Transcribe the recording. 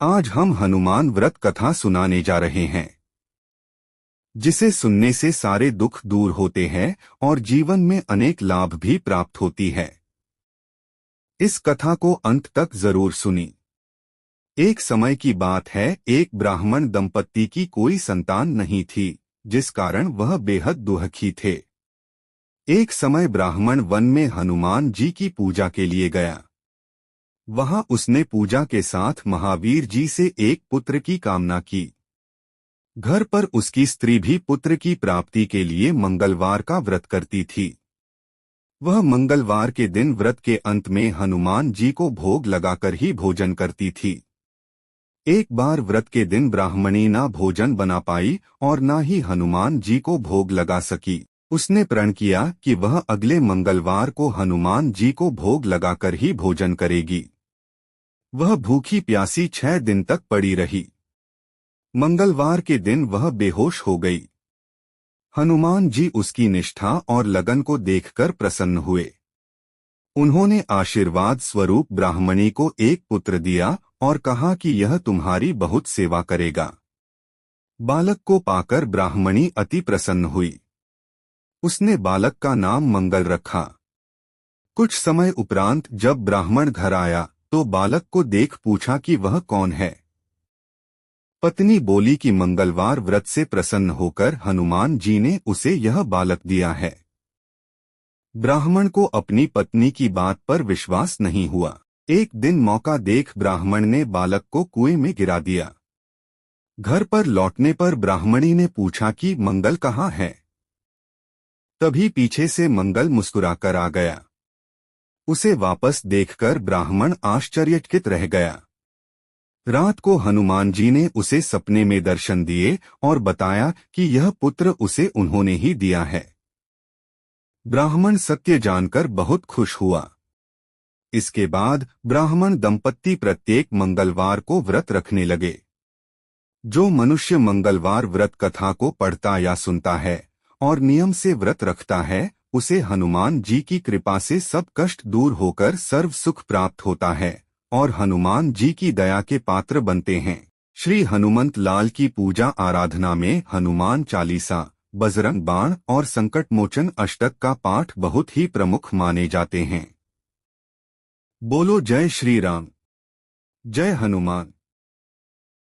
आज हम हनुमान व्रत कथा सुनाने जा रहे हैं, जिसे सुनने से सारे दुख दूर होते हैं और जीवन में अनेक लाभ भी प्राप्त होती है। इस कथा को अंत तक जरूर सुनी। एक समय की बात है, एक ब्राह्मण दंपत्ति की कोई संतान नहीं थी, जिस कारण वह बेहद दुखी थे। एक समय ब्राह्मण वन में हनुमान जी की पूजा के लिए गया। वहां उसने पूजा के साथ महावीर जी से एक पुत्र की कामना की। घर पर उसकी स्त्री भी पुत्र की प्राप्ति के लिए मंगलवार का व्रत करती थी। वह मंगलवार के दिन व्रत के अंत में हनुमान जी को भोग लगाकर ही भोजन करती थी। एक बार व्रत के दिन ब्राह्मणी ना भोजन बना पाई और ना ही हनुमान जी को भोग लगा सकी। उसने प्रण किया कि वह अगले मंगलवार को हनुमान जी को भोग लगाकर ही भोजन करेगी। वह भूखी प्यासी 6 दिन तक पड़ी रही। मंगलवार के दिन वह बेहोश हो गई। हनुमान जी उसकी निष्ठा और लगन को देखकर प्रसन्न हुए। उन्होंने आशीर्वाद स्वरूप ब्राह्मणी को एक पुत्र दिया और कहा कि यह तुम्हारी बहुत सेवा करेगा। बालक को पाकर ब्राह्मणी अति प्रसन्न हुई। उसने बालक का नाम मंगल रखा। कुछ समय उपरांत जब ब्राह्मण घर आया तो बालक को देख पूछा कि वह कौन है। पत्नी बोली कि मंगलवार व्रत से प्रसन्न होकर हनुमान जी ने उसे यह बालक दिया है। ब्राह्मण को अपनी पत्नी की बात पर विश्वास नहीं हुआ। एक दिन मौका देख ब्राह्मण ने बालक को कुएं में गिरा दिया। घर पर लौटने पर ब्राह्मणी ने पूछा कि मंगल कहाँ है। तभी पीछे से मंगल मुस्कुराकर आ गया। उसे वापस देखकर ब्राह्मण आश्चर्यचकित रह गया। रात को हनुमान जी ने उसे सपने में दर्शन दिए और बताया कि यह पुत्र उसे उन्होंने ही दिया है। ब्राह्मण सत्य जानकर बहुत खुश हुआ। इसके बाद ब्राह्मण दंपत्ति प्रत्येक मंगलवार को व्रत रखने लगे। जो मनुष्य मंगलवार व्रत कथा को पढ़ता या सुनता है और नियम से व्रत रखता है, उसे हनुमान जी की कृपा से सब कष्ट दूर होकर सर्व सुख प्राप्त होता है और हनुमान जी की दया के पात्र बनते हैं। श्री हनुमंत लाल की पूजा आराधना में हनुमान चालीसा, बजरंग बाण और संकट मोचन अष्टक का पाठ बहुत ही प्रमुख माने जाते हैं। बोलो जय श्री राम, जय हनुमान।